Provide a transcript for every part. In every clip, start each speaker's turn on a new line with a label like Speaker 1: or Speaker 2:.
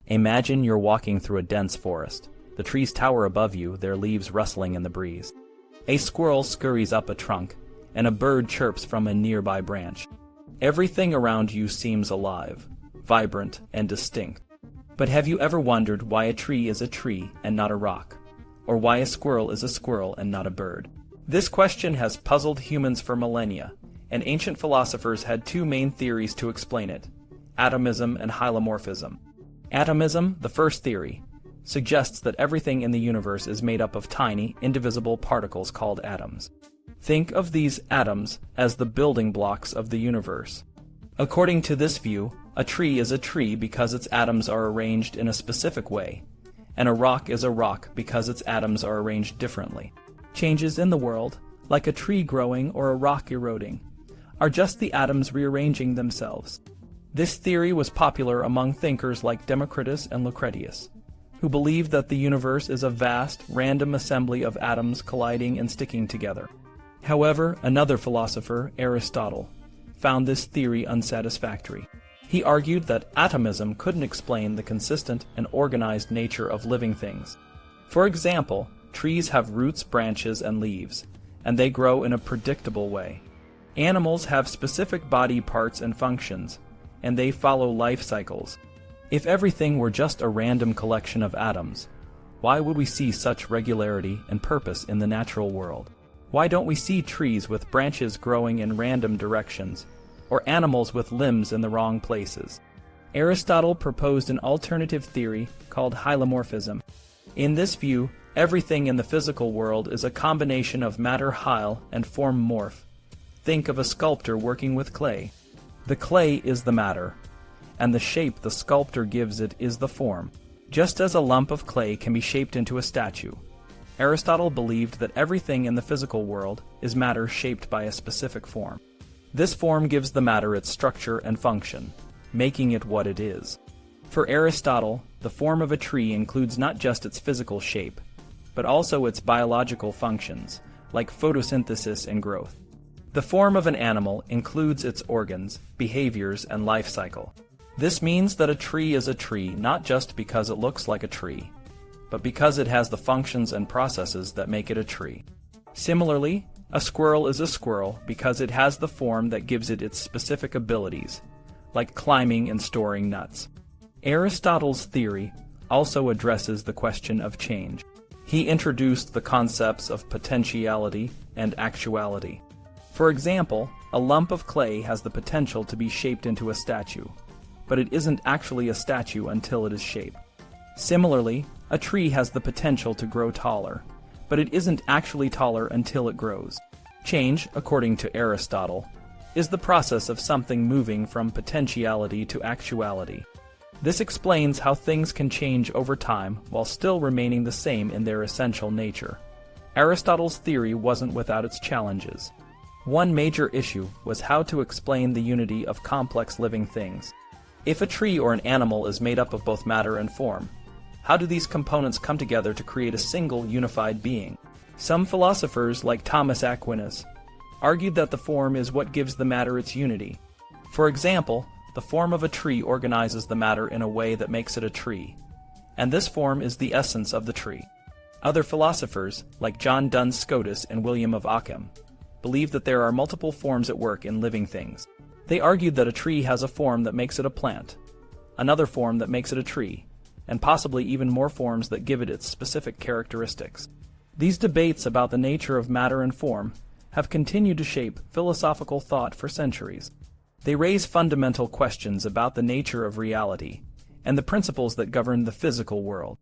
Speaker 1: Imagine you're walking through a dense forest. The trees tower above you, their leaves rustling in the breeze. A squirrel scurries up a trunk, and a bird chirps from a nearby branch. Everything around you seems alive, vibrant, and distinct. But have you ever wondered why a tree is a tree and not a rock? Or why a squirrel is a squirrel and not a bird? This question has puzzled humans for millennia, and ancient philosophers had two main theories to explain it: atomism and hylomorphism. Atomism, the first theory, suggests that everything in the universe is made up of tiny, indivisible particles called atoms. Think of these atoms as the building blocks of the universe. According to this view, a tree is a tree because its atoms are arranged in a specific way, and a rock is a rock because its atoms are arranged differently. Changes in the world, like a tree growing or a rock eroding, are just the atoms rearranging themselves. This theory was popular among thinkers like Democritus and Lucretius, who believed that the universe is a vast, random assembly of atoms colliding and sticking together. However, another philosopher, Aristotle, found this theory unsatisfactory. He argued that atomism couldn't explain the consistent and organized nature of living things. For example, trees have roots, branches, and leaves, and they grow in a predictable way. Animals have specific body parts and functions, and they follow life cycles. If everything were just a random collection of atoms, why would we see such regularity and purpose in the natural world? Why don't we see trees with branches growing in random directions, or animals with limbs in the wrong places? Aristotle proposed an alternative theory called hylomorphism. In this view, everything in the physical world is a combination of matter hyl and form morph. Think of a sculptor working with clay. The clay is the matter, and the shape the sculptor gives it is the form. Just as a lump of clay can be shaped into a statue, Aristotle believed that everything in the physical world is matter shaped by a specific form. This form gives the matter its structure and function, making it what it is. For Aristotle, the form of a tree includes not just its physical shape, but also its biological functions, like photosynthesis and growth. The form of an animal includes its organs, behaviors, and life cycle. This means that a tree is a tree not just because it looks like a tree, but because it has the functions and processes that make it a tree. Similarly, a squirrel is a squirrel because it has the form that gives it its specific abilities, like climbing and storing nuts. Aristotle's theory also addresses the question of change. He introduced the concepts of potentiality and actuality. For example, a lump of clay has the potential to be shaped into a statue, but it isn't actually a statue until it is shaped. Similarly, a tree has the potential to grow taller, but it isn't actually taller until it grows. Change, according to Aristotle, is the process of something moving from potentiality to actuality. This explains how things can change over time while still remaining the same in their essential nature. Aristotle's theory wasn't without its challenges. One major issue was how to explain the unity of complex living things. If a tree or an animal is made up of both matter and form, how do these components come together to create a single unified being? Some philosophers, like Thomas Aquinas, argued that the form is what gives the matter its unity. For example, the form of a tree organizes the matter in a way that makes it a tree, and this form is the essence of the tree. Other philosophers, like John Duns Scotus and William of Ockham, believe that there are multiple forms at work in living things. They argued that a tree has a form that makes it a plant, another form that makes it a tree, and possibly even more forms that give it its specific characteristics. These debates about the nature of matter and form have continued to shape philosophical thought for centuries. They raise fundamental questions about the nature of reality and the principles that govern the physical world.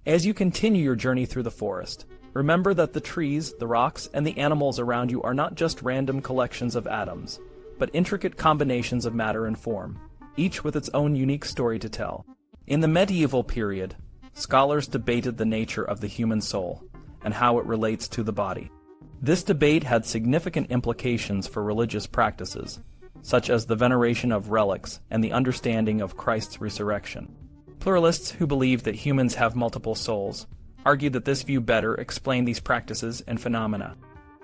Speaker 1: As you continue your journey through the forest, remember that the trees, the rocks, and the animals around you are not just random collections of atoms, but intricate combinations of matter and form, each with its own unique story to tell. In the medieval period, scholars debated the nature of the human soul and how it relates to the body. This debate had significant implications for religious practices, such as the veneration of relics and the understanding of Christ's resurrection. Pluralists who believed that humans have multiple souls argued that this view better explained these practices and phenomena.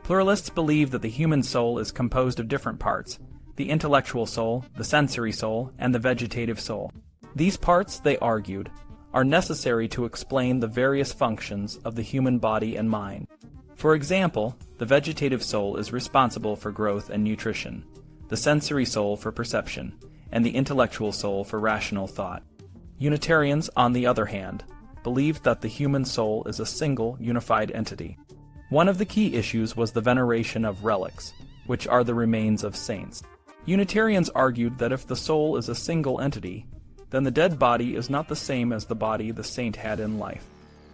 Speaker 1: Pluralists believe that the human soul is composed of different parts: the intellectual soul, the sensory soul, and the vegetative soul. These parts, they argued, are necessary to explain the various functions of the human body and mind. For example, the vegetative soul is responsible for growth and nutrition, the sensory soul for perception, and the intellectual soul for rational thought. Unitarians, on the other hand, believed that the human soul is a single, unified entity. One of the key issues was the veneration of relics, which are the remains of saints. Unitarians argued that if the soul is a single entity, then the dead body is not the same as the body the saint had in life.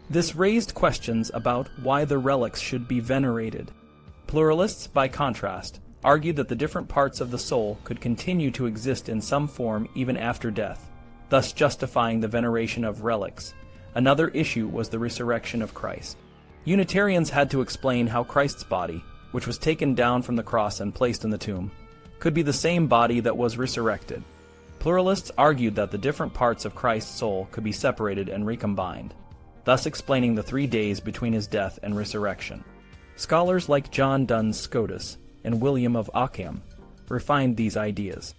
Speaker 1: This raised questions about why the relics should be venerated. Pluralists, by contrast, argued that the different parts of the soul could continue to exist in some form even after death, thus justifying the veneration of relics. Another issue was the resurrection of Christ. Unitarians had to explain how Christ's body, which was taken down from the cross and placed in the tomb, could be the same body that was resurrected. Pluralists argued that the different parts of Christ's soul could be separated and recombined, thus explaining the 3 days between his death and resurrection. Scholars like John Duns Scotus and William of Ockham refined these ideas.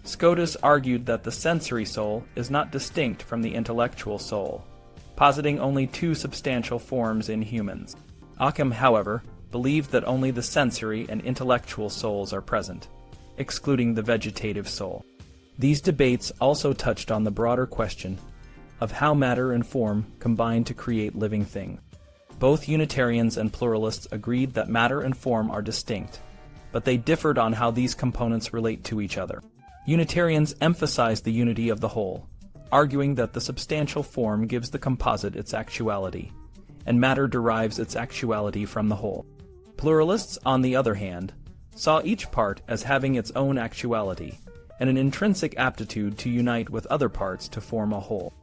Speaker 1: Scotus argued that the sensory soul is not distinct from the intellectual soul, positing only 2 substantial forms in humans. Ockham, however, believed that only the sensory and intellectual souls are present, excluding the vegetative soul. These debates also touched on the broader question of how matter and form combine to create living things. Both Unitarians and pluralists agreed that matter and form are distinct, but they differed on how these components relate to each other. Unitarians emphasized the unity of the whole, arguing that the substantial form gives the composite its actuality, and matter derives its actuality from the whole. Pluralists, on the other hand, saw each part as having its own actuality, and an intrinsic aptitude to unite with other parts to form a whole.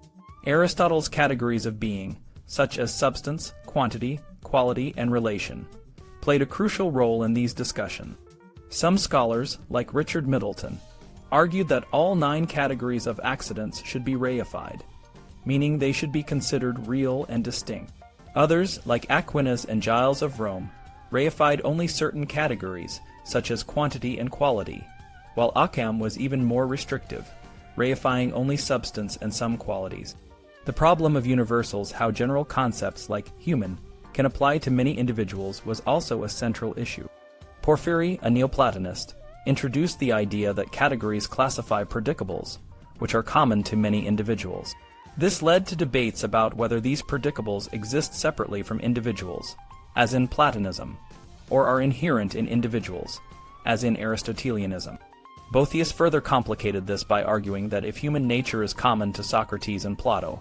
Speaker 1: Aristotle's categories of being, such as substance, quantity, quality, and relation, played a crucial role in these discussions. Some scholars, like Richard Middleton, argued that all 9 categories of accidents should be reified, meaning they should be considered real and distinct. Others, like Aquinas and Giles of Rome, reified only certain categories, such as quantity and quality, while Ockham was even more restrictive, reifying only substance and some qualities. The problem of universals, how general concepts like human can apply to many individuals, was also a central issue. Porphyry, a Neoplatonist, introduced the idea that categories classify predicables, which are common to many individuals. This led to debates about whether these predicables exist separately from individuals, as in Platonism, or are inherent in individuals, as in Aristotelianism. Boethius further complicated this by arguing that if human nature is common to Socrates and Plato,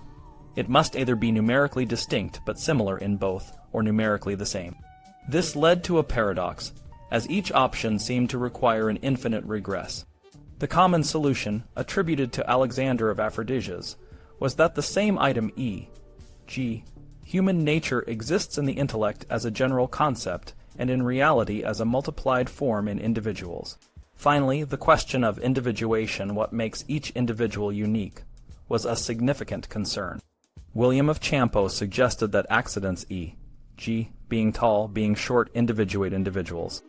Speaker 1: it must either be numerically distinct but similar in both, or numerically the same. This led to a paradox, as each option seemed to require an infinite regress. The common solution, attributed to Alexander of Aphrodisias, was that the same item e.g., human nature exists in the intellect as a general concept and in reality as a multiplied form in individuals. Finally, the question of individuation, what makes each individual unique, was a significant concern. William of Champeaux suggested that accidents e.g., being tall, being short, individuate individuals.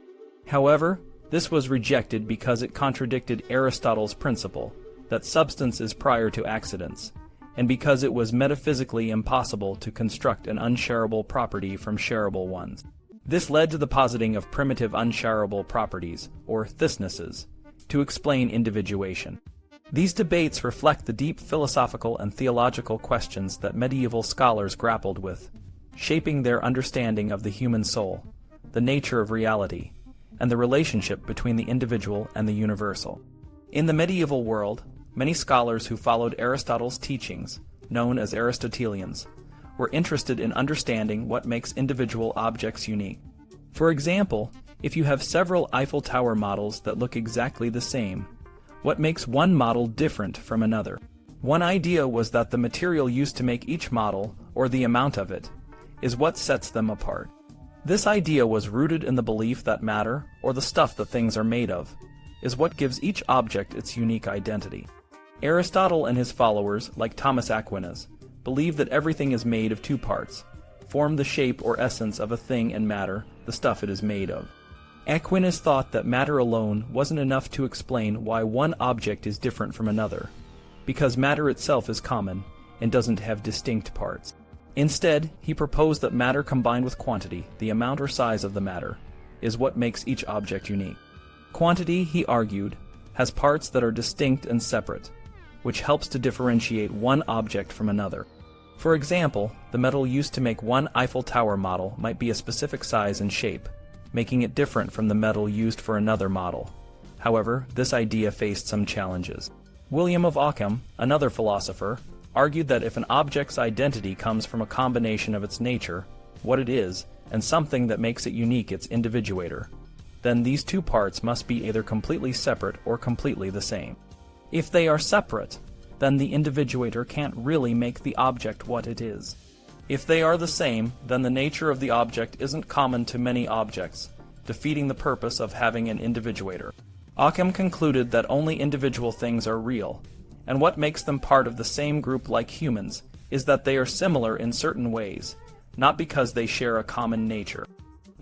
Speaker 1: However, this was rejected because it contradicted Aristotle's principle that substance is prior to accidents, and because it was metaphysically impossible to construct an unshareable property from shareable ones. This led to the positing of primitive unshareable properties, or thisnesses, to explain individuation. These debates reflect the deep philosophical and theological questions that medieval scholars grappled with, shaping their understanding of the human soul, the nature of reality, and the relationship between the individual and the universal. In the medieval world, many scholars who followed Aristotle's teachings, known as Aristotelians, were interested in understanding what makes individual objects unique. For example, if you have several Eiffel Tower models that look exactly the same, what makes one model different from another? One idea was that the material used to make each model, or the amount of it, is what sets them apart. This idea was rooted in the belief that matter, or the stuff that things are made of, is what gives each object its unique identity. Aristotle and his followers, like Thomas Aquinas, believed that everything is made of 2 parts, form the shape or essence of a thing, and matter, the stuff it is made of. Aquinas thought that matter alone wasn't enough to explain why one object is different from another, because matter itself is common, and doesn't have distinct parts. Instead, he proposed that matter combined with quantity, the amount or size of the matter, is what makes each object unique. Quantity, he argued, has parts that are distinct and separate, which helps to differentiate one object from another. For example, the metal used to make one Eiffel Tower model might be a specific size and shape, making it different from the metal used for another model. However, this idea faced some challenges. William of Ockham, another philosopher, argued that if an object's identity comes from a combination of its nature, what it is, and something that makes it unique, its individuator, then these two parts must be either completely separate or completely the same. If they are separate, then the individuator can't really make the object what it is. If they are the same, then the nature of the object isn't common to many objects, defeating the purpose of having an individuator. Ockham concluded that only individual things are real, and what makes them part of the same group like humans is that they are similar in certain ways, not because they share a common nature.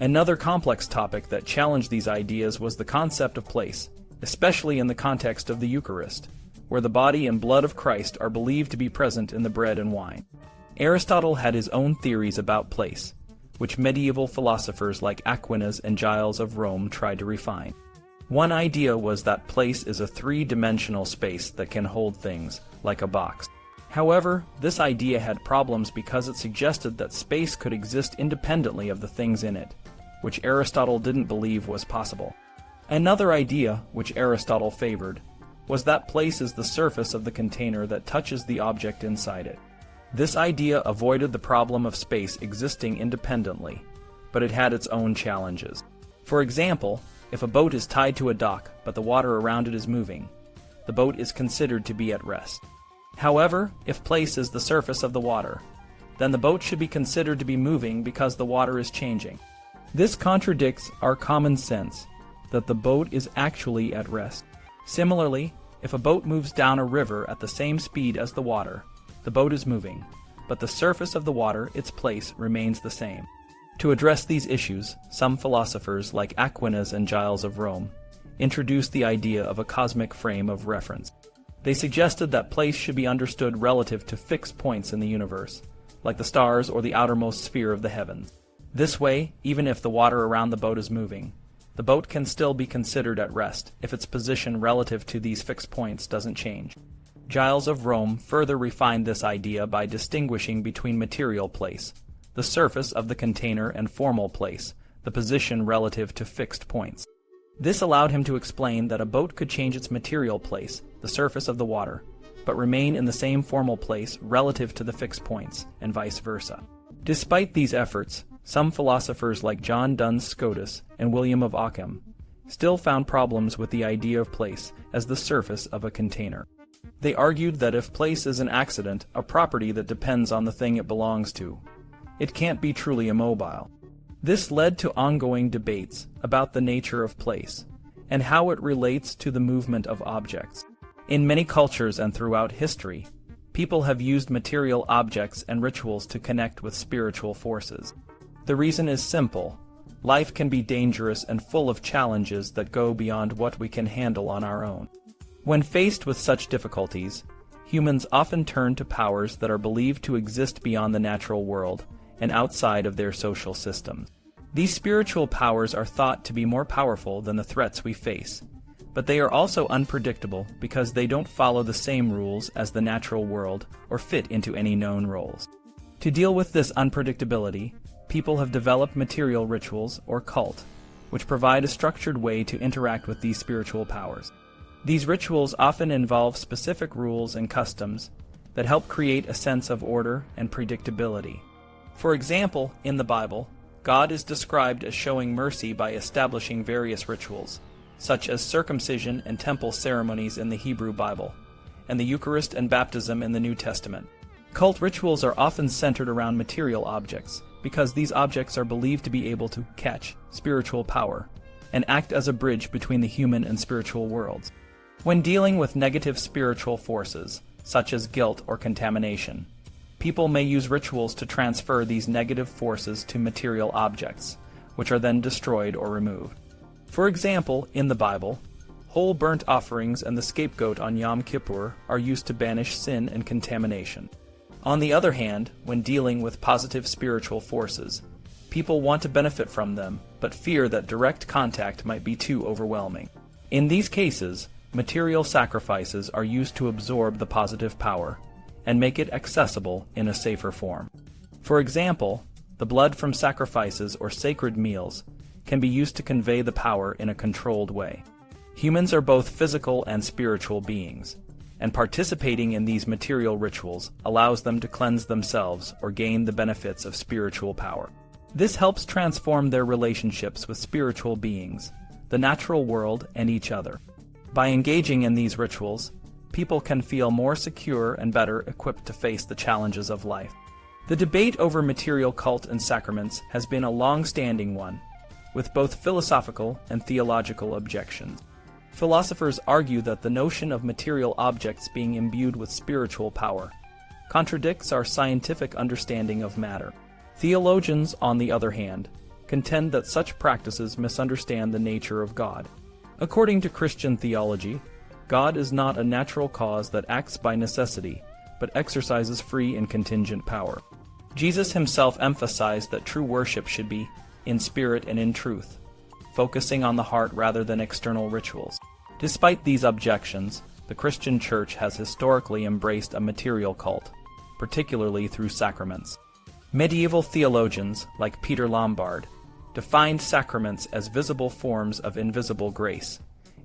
Speaker 1: Another complex topic that challenged these ideas was the concept of place, especially in the context of the Eucharist, where the body and blood of Christ are believed to be present in the bread and wine. Aristotle had his own theories about place, which medieval philosophers like Aquinas and Giles of Rome tried to refine. One idea was that place is a three-dimensional space that can hold things, like a box. However, this idea had problems because it suggested that space could exist independently of the things in it, which Aristotle didn't believe was possible. Another idea, which Aristotle favored, was that place is the surface of the container that touches the object inside it. This idea avoided the problem of space existing independently, but it had its own challenges. For example, if a boat is tied to a dock but the water around it is moving, the boat is considered to be at rest. However, if place is the surface of the water, then the boat should be considered to be moving because the water is changing. This contradicts our common sense that the boat is actually at rest. Similarly, if a boat moves down a river at the same speed as the water, the boat is moving, but the surface of the water, its place, remains the same. To address these issues, some philosophers like Aquinas and Giles of Rome introduced the idea of a cosmic frame of reference. They suggested that place should be understood relative to fixed points in the universe, like the stars or the outermost sphere of the heavens. This way, even if the water around the boat is moving, the boat can still be considered at rest if its position relative to these fixed points doesn't change. Giles of Rome further refined this idea by distinguishing between material place, the surface of the container, and formal place, the position relative to fixed points. This allowed him to explain that a boat could change its material place, the surface of the water, but remain in the same formal place relative to the fixed points, and vice versa. Despite these efforts, some philosophers like John Duns Scotus and William of Ockham still found problems with the idea of place as the surface of a container. They argued that if place is an accident, a property that depends on the thing it belongs to, it can't be truly immobile. This led to ongoing debates about the nature of place and how it relates to the movement of objects. In many cultures and throughout history, people have used material objects and rituals to connect with spiritual forces. The reason is simple. Life can be dangerous and full of challenges that go beyond what we can handle on our own. When faced with such difficulties, humans often turn to powers that are believed to exist beyond the natural world and outside of their social systems. These spiritual powers are thought to be more powerful than the threats we face, but they are also unpredictable because they don't follow the same rules as the natural world or fit into any known roles. To deal with this unpredictability, people have developed material rituals, or cult, which provide a structured way to interact with these spiritual powers. These rituals often involve specific rules and customs that help create a sense of order and predictability. For example, in the Bible, God is described as showing mercy by establishing various rituals, such as circumcision and temple ceremonies in the Hebrew Bible, and the Eucharist and baptism in the New Testament. Cult rituals are often centered around material objects, because these objects are believed to be able to catch spiritual power and act as a bridge between the human and spiritual worlds. When dealing with negative spiritual forces, such as guilt or contamination, people may use rituals to transfer these negative forces to material objects, which are then destroyed or removed. For example, in the Bible, whole burnt offerings and the scapegoat on Yom Kippur are used to banish sin and contamination. On the other hand, when dealing with positive spiritual forces, people want to benefit from them, but fear that direct contact might be too overwhelming. In these cases, material sacrifices are used to absorb the positive power and make it accessible in a safer form. For example, the blood from sacrifices or sacred meals can be used to convey the power in a controlled way. Humans are both physical and spiritual beings, and participating in these material rituals allows them to cleanse themselves or gain the benefits of spiritual power. This helps transform their relationships with spiritual beings, the natural world, and each other. By engaging in these rituals, people can feel more secure and better equipped to face the challenges of life. The debate over material cult and sacraments has been a long-standing one, with both philosophical and theological objections. Philosophers argue that the notion of material objects being imbued with spiritual power contradicts our scientific understanding of matter. Theologians, on the other hand, contend that such practices misunderstand the nature of God. According to Christian theology, God is not a natural cause that acts by necessity, but exercises free and contingent power. Jesus himself emphasized that true worship should be in spirit and in truth, focusing on the heart rather than external rituals. Despite these objections, the Christian Church has historically embraced a material cult, particularly through sacraments. Medieval theologians, like Peter Lombard, defined sacraments as visible forms of invisible grace,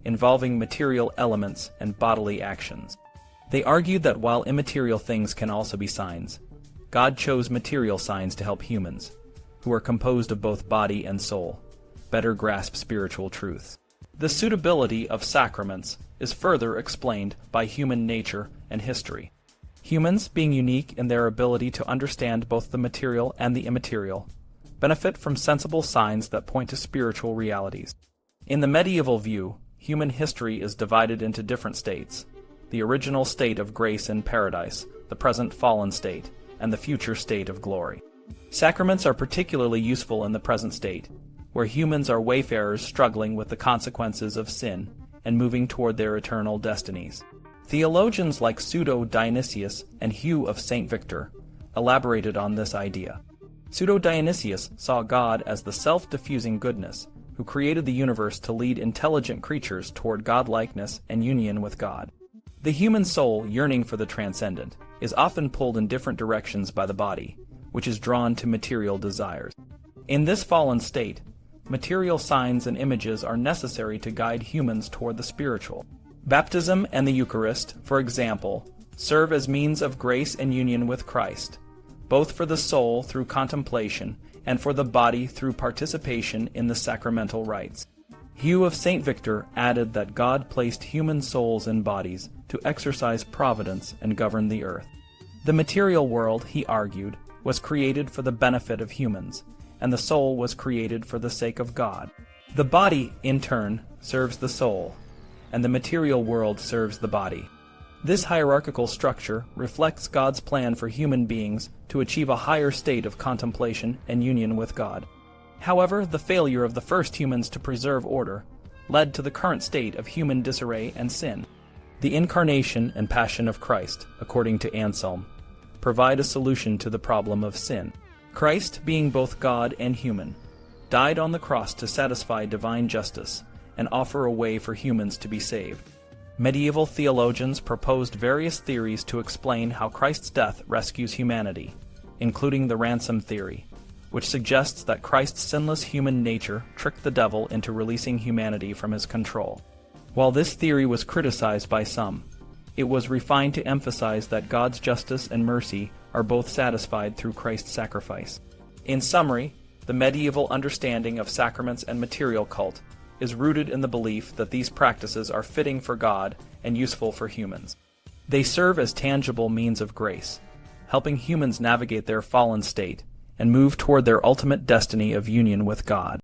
Speaker 1: involving material elements and bodily actions. They argued that while immaterial things can also be signs, God chose material signs to help humans, who are composed of both body and soul, better grasp spiritual truths. The suitability of sacraments is further explained by human nature and history. Humans, being unique in their ability to understand both the material and the immaterial, benefit from sensible signs that point to spiritual realities. In the medieval view, human history is divided into different states: the original state of grace in paradise, the present fallen state, and the future state of glory. Sacraments are particularly useful in the present state, where humans are wayfarers struggling with the consequences of sin and moving toward their eternal destinies. Theologians like Pseudo-Dionysius and Hugh of St. Victor elaborated on this idea. Pseudo-Dionysius saw God as the self-diffusing goodness who created the universe to lead intelligent creatures toward godlikeness and union with God. The human soul, yearning for the transcendent, is often pulled in different directions by the body, which is drawn to material desires. In this fallen state, material signs and images are necessary to guide humans toward the spiritual. Baptism and the Eucharist, for example, serve as means of grace and union with Christ, both for the soul through contemplation and for the body through participation in the sacramental rites. Hugh of St. Victor added that God placed human souls in bodies to exercise providence and govern the earth. The material world, he argued, was created for the benefit of humans, and the soul was created for the sake of God. The body, in turn, serves the soul, and the material world serves the body. This hierarchical structure reflects God's plan for human beings to achieve a higher state of contemplation and union with God. However, the failure of the first humans to preserve order led to the current state of human disarray and sin. The incarnation and passion of Christ, according to Anselm, provide a solution to the problem of sin. Christ, being both God and human, died on the cross to satisfy divine justice and offer a way for humans to be saved. Medieval theologians proposed various theories to explain how Christ's death rescues humanity, including the ransom theory, which suggests that Christ's sinless human nature tricked the devil into releasing humanity from his control. While this theory was criticized by some, it was refined to emphasize that God's justice and mercy are both satisfied through Christ's sacrifice. In summary, the medieval understanding of sacraments and material cult is rooted in the belief that these practices are fitting for God and useful for humans. They serve as tangible means of grace, helping humans navigate their fallen state and move toward their ultimate destiny of union with God.